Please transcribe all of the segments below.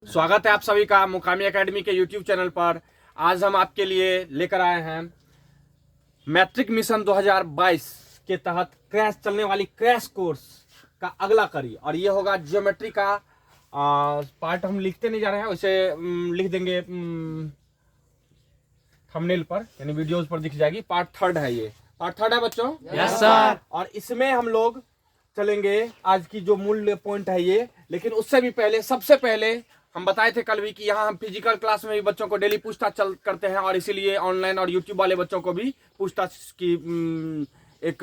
स्वागत है आप सभी का मुकामी एकेडमी के YouTube चैनल पर। आज हम आपके लिए लेकर आए हैं मैट्रिक मिशन 2022 के तहत क्रैश चलने वाली क्रैश कोर्स का अगला कड़ी, और ये होगा ज्योमेट्री का पार्ट। हम लिखते नहीं जा रहे हैं, उसे लिख देंगे थंबनेल पर, यानी वीडियोस पर दिख जाएगी। पार्ट थर्ड है, ये पार्ट थर्ड है बच्चों। Yes sir. और इसमें हम लोग चलेंगे आज की जो मूल पॉइंट है ये। लेकिन उससे भी पहले, सबसे पहले हम बताए थे कल भी कि यहाँ हम फिजिकल क्लास में भी बच्चों को डेली पूछताछ करते हैं, और इसीलिए ऑनलाइन और यूट्यूब वाले बच्चों को भी पूछताछ की एक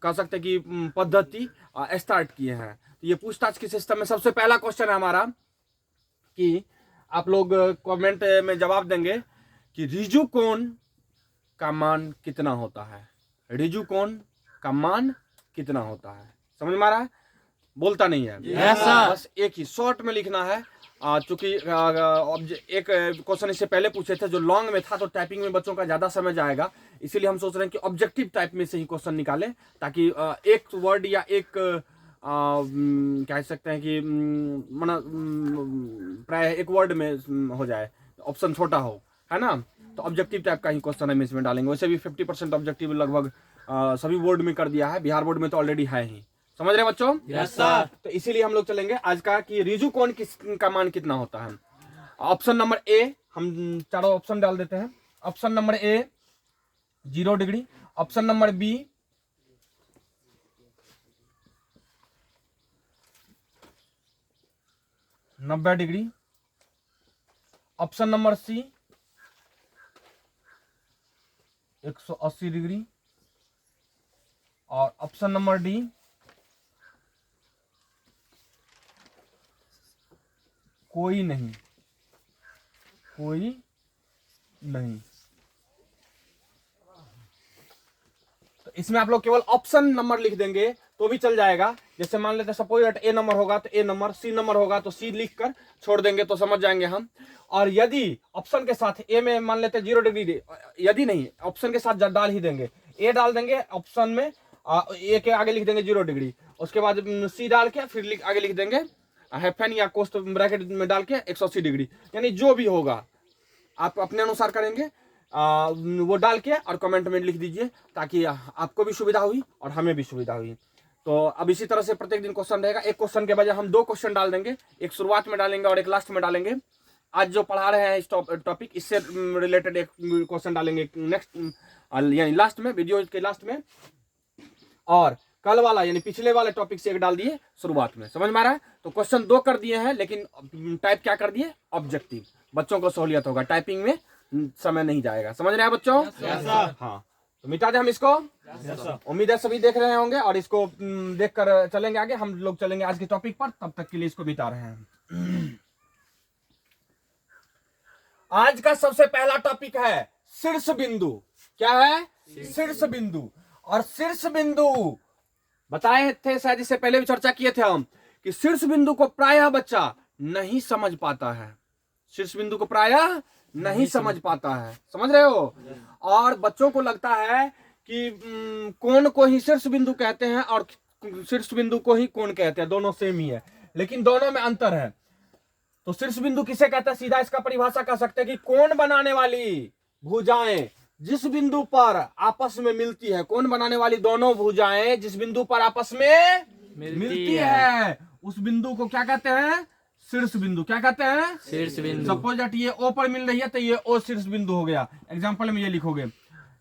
कह सकते हैं कि पद्धति स्टार्ट किए हैं। तो ये पूछताछ के सिस्टम में सबसे पहला क्वेश्चन है हमारा कि आप लोग कमेंट में जवाब देंगे कि रिजु कोण का मान कितना होता है। रिजु कोण का मान कितना होता है, समझ में आ रहा है? बोलता नहीं है। Yes sir. बस एक ही शॉर्ट में लिखना है। चूंकि एक क्वेश्चन इससे पहले पूछे थे जो लॉन्ग में था, तो टाइपिंग में बच्चों का ज्यादा समय जाएगा, इसीलिए हम सोच रहे हैं कि ऑब्जेक्टिव टाइप में से ही क्वेश्चन निकालें, ताकि एक वर्ड या एक कह सकते हैं कि प्राय एक वर्ड में हो जाए, ऑप्शन छोटा हो, है ना। तो ऑब्जेक्टिव टाइप का ही क्वेश्चन हम इसमें डालेंगे। वैसे भी 50% ऑब्जेक्टिव लगभग सभी बोर्ड में कर दिया है, बिहार बोर्ड में तो ऑलरेडी है ही। समझ रहे बच्चों? Yes sir. तो इसीलिए हम लोग चलेंगे आज का कि रिजु कोण का मान कितना होता है। ऑप्शन नंबर ए, हम चारों ऑप्शन डाल देते हैं। Option number A 0 degree, option number B 90 degree, option number C 180 degree, और ऑप्शन नंबर डी 'कोई नहीं'। तो इसमें आप लोग केवल ऑप्शन नंबर लिख देंगे तो भी चल जाएगा। जैसे मान लेते हैं सपोज ए नंबर होगा तो ए नंबर, सी नंबर होगा तो सी लिख कर छोड़ देंगे तो समझ जाएंगे हम। और यदि ऑप्शन के साथ ए में मान लेते 0 डिग्री, यदि नहीं ऑप्शन के साथ डाल ही देंगे, ए डाल देंगे ऑप्शन में, ए के आगे लिख देंगे 0 डिग्री, उसके बाद सी डाल के फिर आगे लिख देंगे हैफन या कोस्ट ब्रैकेट में डाल के 180 डिग्री। यानी जो भी होगा आप अपने अनुसार करेंगे, वो डाल के और कमेंट में लिख दीजिए, ताकि आपको भी सुविधा हुई और हमें भी सुविधा हुई। तो अब इसी तरह से प्रत्येक दिन क्वेश्चन रहेगा। एक क्वेश्चन के बजाय हम 2 क्वेश्चन डाल देंगे, एक शुरुआत में डालेंगे और एक लास्ट में डालेंगे। आज जो पढ़ा रहे हैं इस टॉपिक, इससे रिलेटेड एक क्वेश्चन डालेंगे नेक्स्ट, यानी लास्ट में, वीडियो के लास्ट में। और कल वाला यानी पिछले वाले टॉपिक से एक डाल दिए शुरुआत में। समझ में आ रहा है? तो क्वेश्चन 2 कर दिए हैं, लेकिन टाइप क्या कर दिए? ऑब्जेक्टिव। बच्चों को सहूलियत होगा, टाइपिंग में समय नहीं जाएगा। समझ रहे हैं बच्चों? हाँ, तो मिटा दे हम इसको। उम्मीद है सभी देख रहे होंगे और इसको देखकर चलेंगे आगे। हम लोग चलेंगे आज के टॉपिक पर, तब तक के लिए इसको मिटा रहे हैं। आज का सबसे पहला टॉपिक है शीर्ष बिंदु। क्या है? शीर्ष बिंदु। और शीर्ष बिंदु बताए थे शायद, इससे पहले भी चर्चा किए थे हम, कि शीर्ष बिंदु को प्रायः बच्चा नहीं समझ पाता है। शीर्ष बिंदु को प्रायः नहीं समझ पाता है। समझ रहे हो? और बच्चों को लगता है कि कोण को ही शीर्ष बिंदु कहते हैं और शीर्ष बिंदु को ही कोण कहते हैं, दोनों सेम ही है, लेकिन दोनों में अंतर है। तो शीर्ष बिंदु किसे कहते हैं? सीधा इसका परिभाषा कर सकते हैं कि कोण बनाने वाली भुजाएं जिस बिंदु पर आपस में मिलती है, कोण बनाने वाली दोनों भुजाएं जिस बिंदु पर आपस में मिलती है, उस बिंदु को क्या कहते हैं? शीर्ष बिंदु। क्या कहते हैं? शीर्ष बिंदु। सपोज दैट ये ओ पर मिल रही है तो ये ओ शीर्ष बिंदु हो गया। एग्जांपल में ये लिखोगे,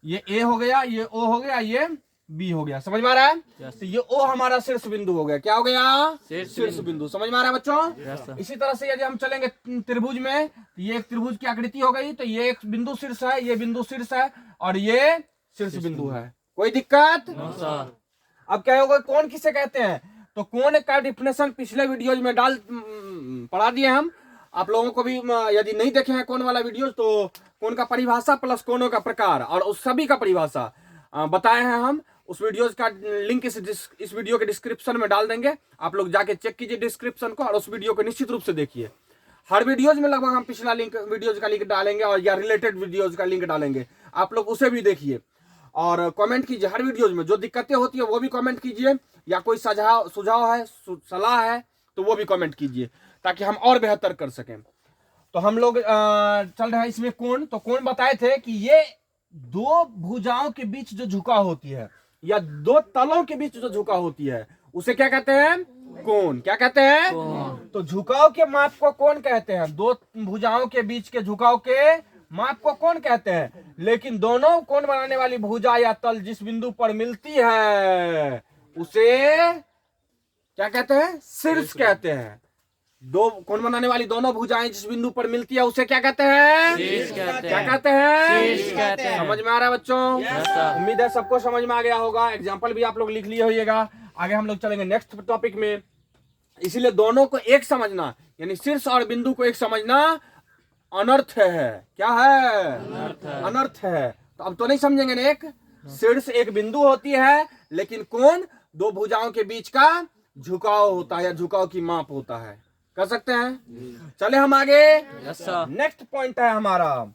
ये ए हो गया, ये ओ हो गया, ये बी हो गया। समझ में आ रहा है? तो ये ओ हमारा शीर्ष बिंदु हो गया। क्या हो गया? शीर्ष बिंदु। समझ में आ रहा है बच्चों? इसी तरह से यदि हम चलेंगे त्रिभुज में, तो ये एक त्रिभुज की आकृति हो गई, तो ये एक बिंदु शीर्ष है, ये बिंदु शीर्ष है, और ये शीर्ष बिंदु है। कोई दिक्कत? अब क्या होगा? कोण किसे कहते हैं? तो कोण का डिफिनेशन पिछले वीडियोज में पढ़ा दिए हम। आप लोगों को भी यदि नहीं देखे हैं कोण वाला वीडियो, तो कोण का परिभाषा प्लस कोणों का प्रकार और उस सभी का परिभाषा बताए हैं हम। उस वीडियोज का लिंक इस वीडियो के डिस्क्रिप्शन में डाल देंगे। आप लोग जाके चेक कीजिए डिस्क्रिप्शन को और उस वीडियो को निश्चित रूप से देखिए। हर वीडियोज में लगभग हम पिछला लिंक, वीडियोज का लिंक डालेंगे और या रिलेटेड वीडियोज का लिंक डालेंगे। आप लोग उसे भी देखिए और कमेंट कीजिए। हर वीडियोज में जो दिक्कतें होती है वो भी कमेंट कीजिए, या कोई सुझाव है, सलाह है तो वो भी कमेंट कीजिए, ताकि हम और बेहतर कर सकें। तो हम लोग चल रहे हैं इसमें कोण। तो कोण बताए थे कि ये दो भुजाओं के बीच जो झुकाव होती है या दो तलों के बीच जो झुकाव होती है उसे क्या कहते हैं? कोण। क्या कहते हैं? तो झुकाव के माप को कोण कहते हैं। दो भुजाओं के बीच के झुकाव के माप को कोण कहते हैं। लेकिन दोनों कोण बनाने वाली भुजा या तल जिस बिंदु पर मिलती है उसे क्या कहते हैं? शीर्ष कहते हैं। दो कोण बनाने वाली दोनों भुजाएं जिस बिंदु पर मिलती है उसे क्या कहते हैं? क्या कहते हैं? समझ में आ रहा है बच्चों? उम्मीद है सबको समझ में आ गया होगा। एग्जाम्पल भी आप लोग लिख लिए होइएगा। आगे हम लोग चलेंगे नेक्स्ट टॉपिक में। इसीलिए दोनों को एक समझना, यानी शीर्ष और बिंदु को एक समझना अनर्थ है। क्या है? अनर्थ है। तो अब तो नहीं समझेंगे ना। एक शीर्ष एक बिंदु होती है, लेकिन कोण दो भुजाओं के बीच का झुकाव होता है या झुकाव की माप होता है। कर सकते हैं? चले हम आगे। नेक्स्ट पॉइंट है हमारा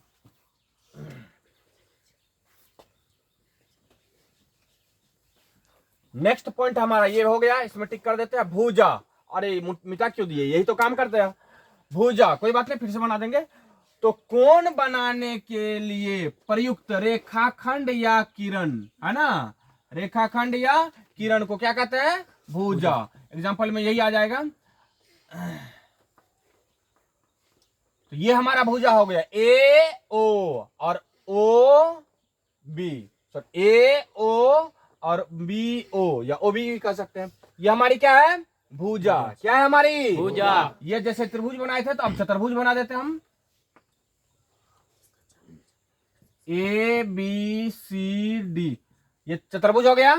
ये हो गया। इसमें टिक कर देते हैं। भुजा, अरे मिटा क्यों दिए? यही तो काम करते हैं। भुजा कोई बात नहीं, फिर से बना देंगे। तो कोण बनाने के लिए प्रयुक्त रेखाखंड या किरण, है ना, रेखाखंड या किरण को क्या कहते हैं? भुजा। एग्जाम्पल में यही आ जाएगा। तो ये हमारा भुजा हो गया ए ओ और ओ बी। ए ओ और बी ओ या ओ बी कह सकते हैं। ये हमारी क्या है? भुजा। क्या है हमारी? भुजा। ये जैसे त्रिभुज बनाए थे तो अब चतुर्भुज बना देते हैं हम। ए बी सी डी, ये चतुर्भुज हो गया।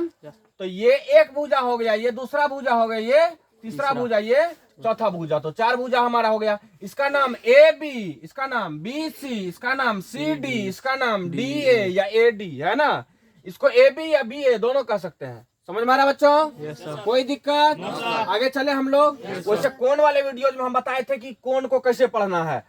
तो ये एक भुजा हो गया, ये दूसरा भुजा हो गया, ये तीसरा भुजा, ये चौथा भुजा। तो चार भुजा हमारा हो गया। इसका नाम ए बी, इसका नाम बी सी, इसका नाम सी डी, इसका नाम डी ए या ए डी, है ना। इसको ए बी या बी ए दोनों कह सकते हैं। समझ में आ रहा बच्चों? कोई दिक्कत? आगे चले हम लोग। वैसे कोण वाले वीडियोज में हम बताए थे कि कोण को कैसे पढ़ना है।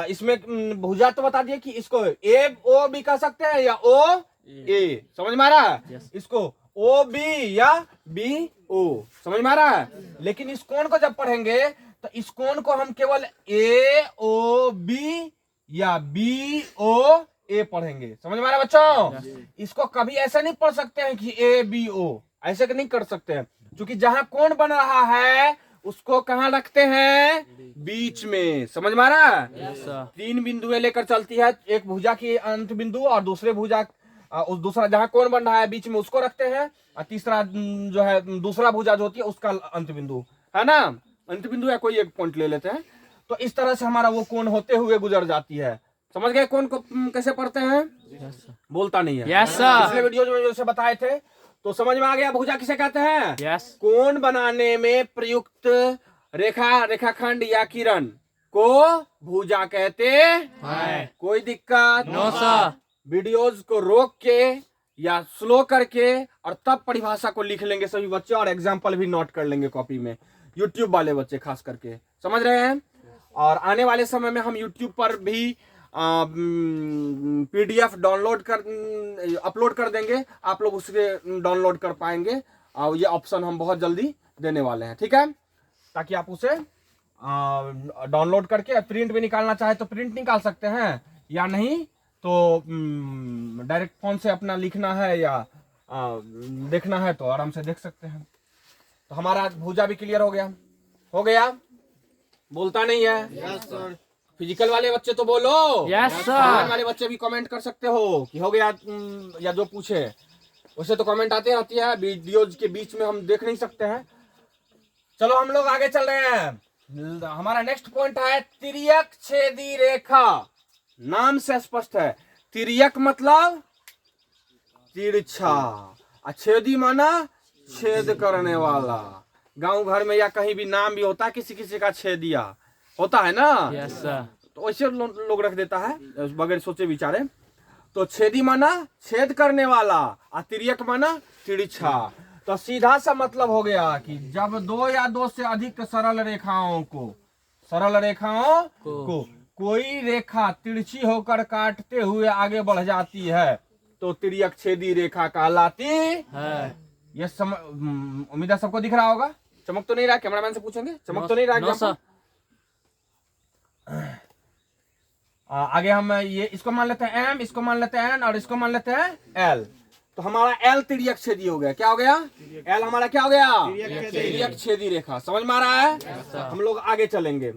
इसमें भुजा तो बता दिए कि इसको ए ओ बी कह सकते हैं या ओ ए। समझ में आ रहा है? इसको ओ बी या बी ओ। समझ में आ रहा है? लेकिन इस कोण को जब पढ़ेंगे तो इस कोण को हम केवल ए ओ बी या बी ओ ए पढ़ेंगे। समझ में आ रहा है बच्चों? इसको कभी ऐसा नहीं पढ़ सकते हैं कि ए बी ओ, ऐसे नहीं कर सकते हैं। क्योंकि जहां कोण बन रहा है उसको कहां रखते हैं? बीच में। समझ में आ रहा है? तीन बिंदुएं लेकर चलती है। एक भुजा की अंत बिंदु और दूसरे भुजा उस दूसरा जहां कोण बन रहा है बीच में उसको रखते हैं, और तीसरा जो है दूसरा भुजा जो होती है उसका अंत बिंदु, है ना, अंत बिंदु या कोई एक पॉइंट ले लेते हैं। तो इस तरह से हमारा वो कोण होते हुए गुजर जाती है। समझ गए कोण को कैसे पढ़ते हैं? बोलता नहीं है। पिछले वीडियो में जैसे बताए थे। तो समझ में आ गया भुजा किसे कहते हैं? कोण बनाने में प्रयुक्त रेखाखंड या किरण को भुजा कहते हैं। कोई दिक्कत? No sir. वीडियोज को रोक के या स्लो करके और तब परिभाषा को लिख लेंगे सभी बच्चे, और एग्जाम्पल भी नोट कर लेंगे कॉपी में। यूट्यूब वाले बच्चे खास करके, समझ रहे हैं? और आने वाले समय में हम यूट्यूब पर भी PDF डाउनलोड कर अपलोड कर देंगे। आप लोग उसके डाउनलोड कर पाएंगे, और ये ऑप्शन हम बहुत जल्दी देने वाले हैं। ठीक है? ताकि आप उसे डाउनलोड करके प्रिंट भी निकालना चाहे तो प्रिंट निकाल सकते हैं, या नहीं तो डायरेक्ट फोन से अपना लिखना है या देखना है तो आराम से देख सकते हैं। तो हमारा भुजा भी क्लियर हो गया। हो गया? बोलता नहीं है? Yes sir. फिजिकल वाले बच्चे तो बोलो। Yes sir. वाले बच्चे भी कमेंट कर सकते हो कि हो गया, या जो पूछे वैसे तो कमेंट आते रहती है, वीडियोज के बीच में हम देख नहीं सकते हैं। चलो हम लोग आगे चल रहे हैं। हमारा नेक्स्ट पॉइंट है तिर्यक छेदी रेखा। नाम से स्पष्ट है, तिर्यक मतलब तिरछा, छेदी माना छेद करने वाला। गांव घर में या कहीं भी नाम भी होता है किसी किसी का छेदिया होता है ना। Yes sir. तो ऐसे लोग रख देता है बगैर सोचे विचारे। तो छेदी माना छेद करने वाला, और तिर्यक माना तिरछा। तो सीधा सा मतलब हो गया कि जब दो या दो से अधिक सरल रेखाओं को कोई रेखा तिरछी होकर काटते हुए आगे बढ़ जाती है तो तिर्यक छेदी रेखा कहलाती है। ये उम्मीद है सबको दिख रहा होगा। चमक तो नहीं रहा? कैमरामैन से पूछेंगे, चमक तो नहीं रहा? आगे हम ये इसको मान लेते हैं m, इसको मान लेते हैं n और इसको मान लेते हैं l। तो हमारा l तिर्यक छेदी हो गया। क्या हो गया? l हमारा क्या हो गया? तिर्यक छेदी रेखा। समझ में आ रहा है? हम लोग आगे चलेंगे।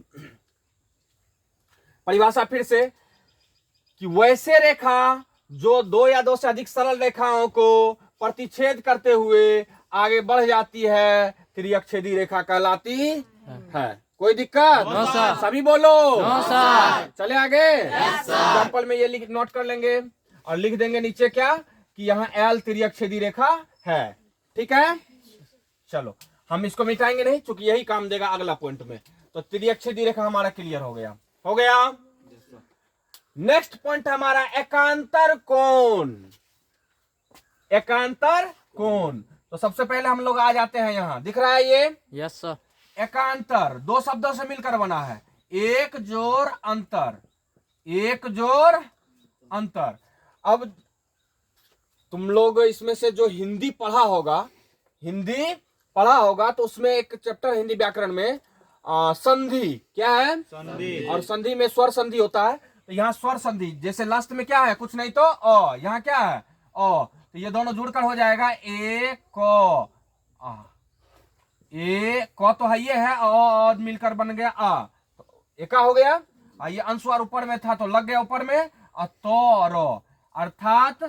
परिभाषा फिर से कि वैसे रेखा जो दो या दो से अधिक सरल रेखाओं को प्रतिच्छेद करते हुए आगे बढ़ जाती है तिर्यक छेदी रेखा कहलाती है। कोई दिक्कत? No sir. सभी बोलो। No sir. चले आगे। एग्जाम्पल में ये नोट कर लेंगे और लिख देंगे नीचे क्या कि यहाँ L तिर्यक छेदी रेखा है। ठीक है, चलो हम इसको मिटाएंगे नहीं क्योंकि यही काम देगा अगला पॉइंट में। तो तिर्यक छेदी रेखा हमारा क्लियर हो गया। हो गया। नेक्स्ट पॉइंट हमारा एकांतर कोण। एकांतर कोण। तो सबसे पहले हम लोग आ जाते हैं, यहाँ दिख रहा है ये यस सर। एकांतर दो शब्दों से मिलकर बना है, एक जोड़ अंतर, एक जोड़ अंतर। अब तुम लोग इसमें से जो हिंदी पढ़ा होगा तो उसमें एक चैप्टर हिंदी व्याकरण में संधि क्या है? संधि। और संधि में स्वर संधि होता है। तो यहाँ स्वर संधि जैसे लास्ट में क्या है? कुछ नहीं तो अ। यहाँ क्या है? अ। तो ये दोनों जुड़कर हो जाएगा ए क। ए क तो है, ये है और मिलकर बन गया आ। तो एका हो गया। ये अनुस्वार ऊपर में था तो लग गया ऊपर में तो अर्थात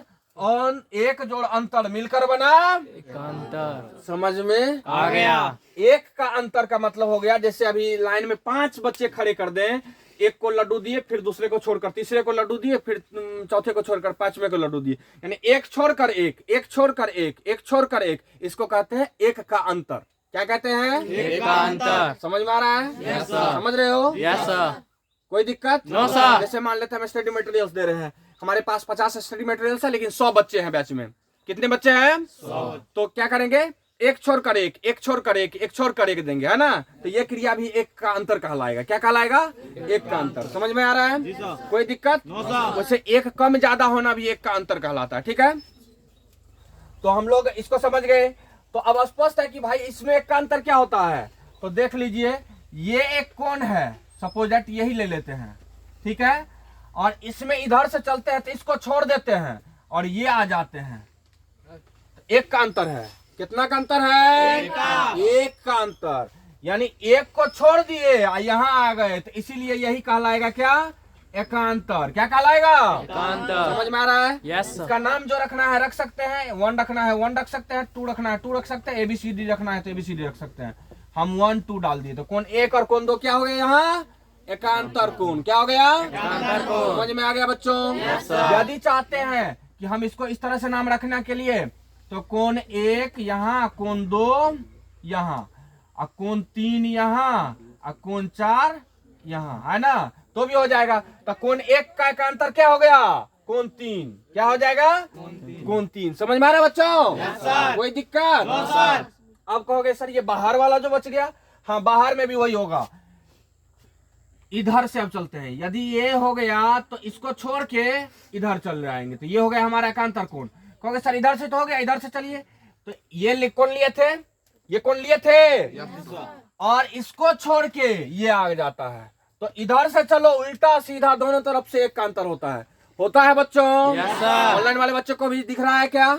एक जोड़ अंतर मिलकर बना एकांतर। समझ में आ गया। एक का अंतर का मतलब हो गया जैसे अभी लाइन में 5 बच्चे खड़े कर दें, एक को लड्डू दिए, फिर दूसरे को छोड़कर तीसरे को लड्डू दिए, फिर चौथे को छोड़कर पांचवें को लड्डू दिए, यानी एक छोड़कर एक, एक छोड़कर एक, एक छोड़कर एक, इसको कहते हैं एक का अंतर। क्या कहते हैं? एक का अंतर। समझ में आ रहा है? Yes sir. समझ रहे हो? Yes sir. कोई दिक्कत? No sir. जैसे मान लेते हैं हम स्टडी मटेरियल्स दे रहे हैं, हमारे पास 50 स्टडी मटेरियल्स है लेकिन 100 बच्चे हैं बैच में। कितने बच्चे हैं? 100। तो क्या करेंगे? एक छोड़कर एक, एक छोड़कर एक, एक छोड़कर एक देंगे, है ना? तो ये क्रिया भी एक का अंतर कहलाएगा। क्या कहलाएगा? एक का अंतर। समझ में आ रहा है? कोई दिक्कत? वैसे एक कम ज्यादा होना भी एक का अंतर कहलाता है। ठीक है, तो हम लोग इसको समझ गए। तो अब स्पष्ट है कि भाई इसमें एक का अंतर क्या होता है। तो देख लीजिए, ये एक कोण है, सपोज दैट यही ले लेते हैं, ठीक है, और इसमें इधर से चलते हैं तो इसको छोड़ देते हैं और ये आ जाते हैं। एक का अंतर है। कितना का अंतर है? एक का अंतर। यानी एक को छोड़ दिए यहाँ आ गए, तो इसीलिए यही कहलाएगा क्या? एकांतर। क्या कहलाएगा? एकांतर। समझ में आ रहा है? Yes sir. इसका नाम जो रखना है रख सकते हैं, 1 रखना है 1 रख सकते हैं, 2 रखना है 2 रख सकते हैं, ABCD रखना है तो ABCD रख सकते हैं। हम 1 2 डाल दिए तो कौन एक और कौन दो क्या हो गया? यहाँ एकांतर कोण। क्या हो गया? एकांतर कोण। समझ में आ गया बच्चों? Yes sir. यदि चाहते हैं कि हम इसको इस तरह से नाम रखने के लिए, तो कोण 1 यहाँ, कोण 2 यहाँ, और कोण 3 यहाँ, और कोण 4 यहाँ, है ना? तो भी हो जाएगा। तो कोण 1 का एकांतर क्या हो गया? कोण 3। क्या हो जाएगा? कोण 3। समझ में आ रहा है बच्चों? Yes sir. कोई दिक्कत? No sir. अब कहोगे सर ये बाहर वाला जो बच गया, हाँ बाहर में भी वही होगा। इधर से अब चलते हैं, यदि ये हो गया तो इसको छोड़ के इधर चल जाएंगे, तो ये हो गया हमारा एकांतर कोण। कहोगे सर इधर से तो हो गया, इधर से चलिए, तो ये कौन लिए थे? ये कौन लिए थे? और इसको छोड़ के ये आ जाता है, तो इधर से चलो उल्टा सीधा दोनों तरफ से एक का अंतर होता है। होता है बच्चों? Yes sir. ऑनलाइन वाले बच्चों को भी दिख रहा है क्या?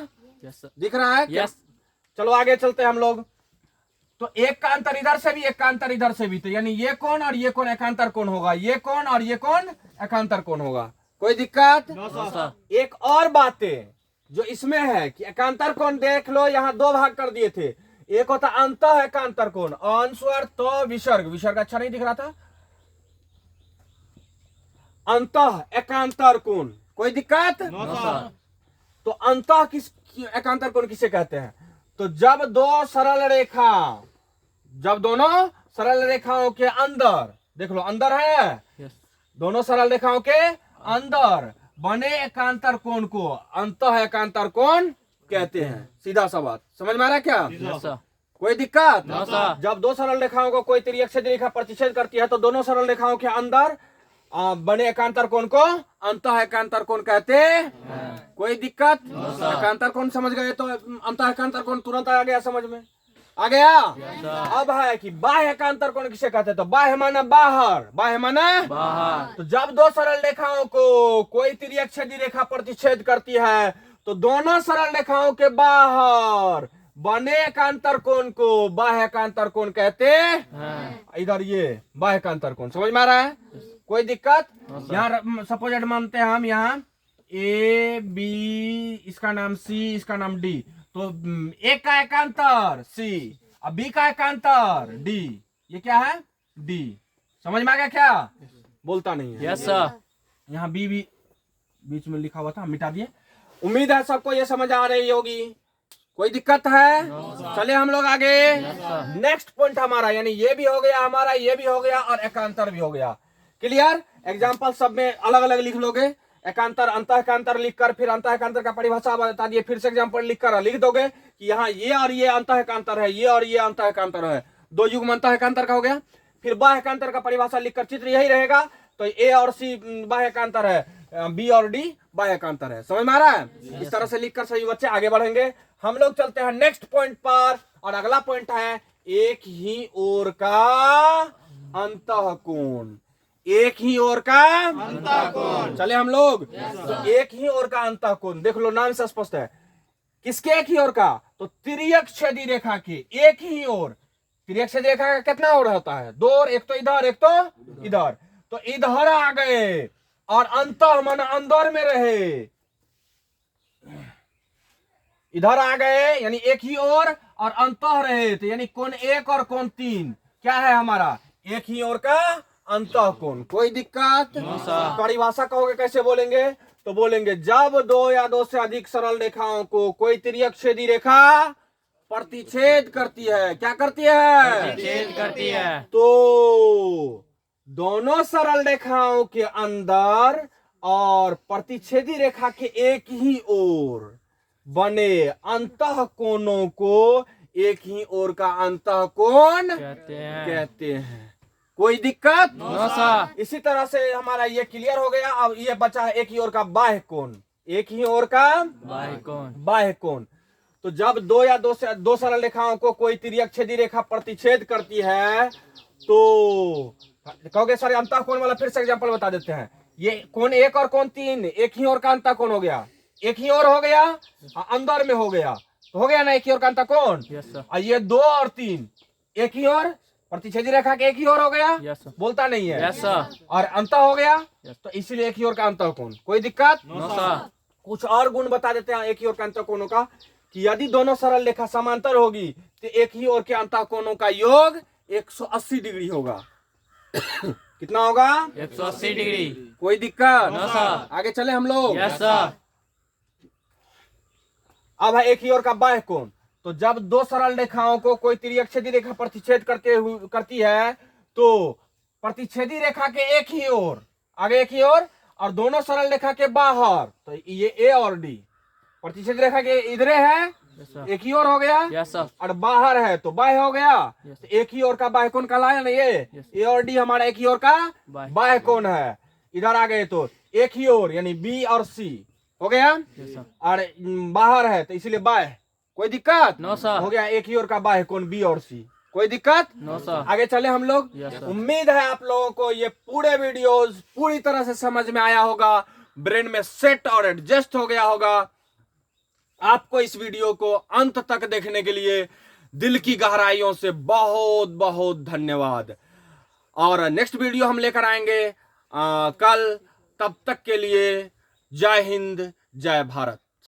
Yes sir. दिख रहा है? यस। चलो आगे चलते हैं हम लोग। तो एक का अंतर इधर से भी, एक का अंतर इधर से भी, तो यानी ये कौन और ये कौन एकांतर कौन होगा, ये कौन और ये कौन एकांतर कौन होगा। कोई दिक्कत? No sir. एक और बातें जो इसमें है कि एकांतर कोण देख लो, यहाँ 2 भाग कर दिए थे। एक होता अंतः एकांतर कोण, अनुस्वार तो विसर्ग, विसर्ग अच्छा नहीं दिख रहा था, अंतः एकांतर कोण। कोई दिक्कत? No sir. तो अंतः किस एकांतर कोण किसे कहते हैं? तो जब दो सरल रेखा, जब दोनों सरल रेखाओं के अंदर, देख लो अंदर है, यस। दोनों सरल रेखाओं के अंदर बने एकांतर कोण को अंतः एकांतर कोण कहते हैं। सीधा सा बात, समझ में आ रहा है क्या? Yes sir. कोई दिक्कत? No sir. जब दो सरल रेखाओं को कोई तिर्यक छेदी रेखा प्रतिच्छेद करती है तो दोनों सरल रेखाओं के अंदर बने एकांतर कोण को अंतः एकांतर कोण कहते हैं। कोई दिक्कत? एकांतर कोण समझ गए तो अंतः एकांतर कोण तुरंत आ गया समझ में। आ गया। Yes, sir. अब है कि बाह्य का अंतर कोण किसे कहते हैं, तो बाह्य माना बाहर, बाह्य माना बाहर। तो जब दो सरल रेखाओं को कोई तिर्यक छेदी रेखा प्रतिच्छेद करती है तो दोनों सरल रेखाओं के बाहर बने एकांतर कोण को बाह्य एकांतर कोण कहते हैं। हाँ। इधर ये बाह्य एकांतर कोण समझ में आ रहा है, कोई दिक्कत। हाँ, सर। यहाँ सपोज मानते हैं हम यहाँ ए बी, इसका नाम सी, इसका नाम डी, तो ए का एकांतर सी और बी का एकांतर डी, ये क्या है डी। समझ में आ गया क्या, बोलता नहीं है। Yes sir. यहाँ बी भी बीच में लिखा हुआ था, मिटा दिए। उम्मीद है सबको ये समझ आ रही होगी, कोई दिक्कत है। चले हम लोग आगे। नेक्स्ट पॉइंट हमारा, यानी ये भी हो गया हमारा, ये भी हो गया और एकांतर भी हो गया। क्लियर। एग्जाम्पल सब में अलग अलग लिख लोगे, एकांतर अंतः एकांतर लिखकर फिर अंतः एकांतर का परिभाषा बता दिए, फिर से एग्जाम्पल लिखकर लिख दोगे कि यहाँ ये और ये अंतः एकांतर है, ये और ये अंतः एकांतर है, दो युग्म अंतः एकांतर का हो गया। फिर बाह्य एकांतर का परिभाषा लिखकर चित्र यही रहेगा, तो ए और सी बाह्य एकांतर है, बी और डी बाह्य एकांतर है। समझ में आ रहा है। इस तरह से लिखकर सभी बच्चे आगे बढ़ेंगे। हम लोग चलते हैं नेक्स्ट पॉइंट पर, और अगला पॉइंट है एक ही ओर का अंतः कोण। एक ही ओर का अंतः कोण, चले हम लोग। तो एक ही ओर का अंतः कोण देख लो, नाम से स्पष्ट है। किसके एक ही ओर का, तो तिर्यक छेदी रेखा के एक ही ओर। तिर्यक छेदी रेखा का कितना ओर होता है, दो ओर, एक तो इधर एक तो इधर। तो इधर आ गए और अंतः मन अंदर में रहे, इधर आ गए यानी एक ही ओर और अंतः रहे, तो यानी कोण एक और कोण तीन क्या है हमारा, एक ही ओर का अंतः कोण। कोई दिक्कत। परिभाषा कहोगे कैसे बोलेंगे, तो बोलेंगे जब दो या दो से अधिक सरल रेखाओं को कोई तिर्यक छेदी रेखा प्रतिच्छेद करती है, क्या करती है, प्रतिच्छेद करती है, तो दोनों सरल रेखाओं के अंदर और प्रतिच्छेदी रेखा के एक ही ओर बने अंतः कोणों को एक ही ओर का अंतः कोण कहते हैं। कोई दिक्कत। No sir. इसी तरह से हमारा ये क्लियर हो गया। अब ये बचा है एक ही ओर का बाह्य कोण, एक ही ओर का बाह्य कोण। बाह्य कोण। तो जब दो या दो सरल रेखाओं को कोई तिर्यक छेदी रेखा प्रतिच्छेद करती है तो कहोगे सर अंतः कोण वाला फिर से एग्जांपल बता देते हैं। ये कोण एक और कोण तीन, एक ही ओर का अंतः कोण हो गया, एक ही ओर हो गया अंदर में हो गया, तो हो गया ना एक ही ओर का अंतः कोण। Yes sir. और ये दो और तीन एक ही ओर, प्रतिच्छेदी रेखा के एक ही ओर हो गया। Yes sir. बोलता नहीं है। Yes sir. और अंतः हो गया, यस। तो इसीलिए एक ही ओर का अंतः कोण। कोई दिक्कत। No sir. कुछ और गुण बता देते हैं एक ही ओर के अंतः कोणों का, कि यदि दोनों सरल रेखा समांतर होगी तो एक ही ओर के अंतः कोणों का योग 180 डिग्री होगा। कितना होगा, 180 डिग्री। कोई दिक्कत। No sir. आगे चले हम लोग। Yes sir. अब है एक ही ओर का बाह्य कोण। तो जब दो सरल रेखाओं को कोई तिर्यक छेदी रेखा प्रतिच्छेद करती है तो प्रतिच्छेदी रेखा के एक ही ओर, आगे एक ही ओर और दोनों सरल रेखा के बाहर, तो ये ए और डी प्रतिच्छेदी रेखा के इधरे है, यस सर। एक ही ओर हो गया। Yes sir. और बाहर है तो बाह्य हो गया, यस। तो एक ही ओर का बाह्य कोण कहलाया ना ये। यस। ए और डी हमारा एक ही ओर का बाह्य। बाह्य कोण है। इधर आ गए तो एक ही ओर यानी बी और सी हो गया, यस सर। और बाहर है तो इसीलिए बाह्य। कोई दिक्कत। No sir. हो गया एक ही ओर का बाह्य कोण बी और सी। कोई दिक्कत। No sir. आगे चले हम लोग। Yes sir. उम्मीद है आप लोगों को ये पूरे वीडियोस पूरी तरह से समझ में आया होगा, ब्रेन में सेट और एडजस्ट हो गया होगा। आपको इस वीडियो को अंत तक देखने के लिए दिल की गहराइयों से बहुत बहुत धन्यवाद। और नेक्स्ट वीडियो हम लेकर आएंगे कल। तब तक के लिए जय हिंद, जय भारत।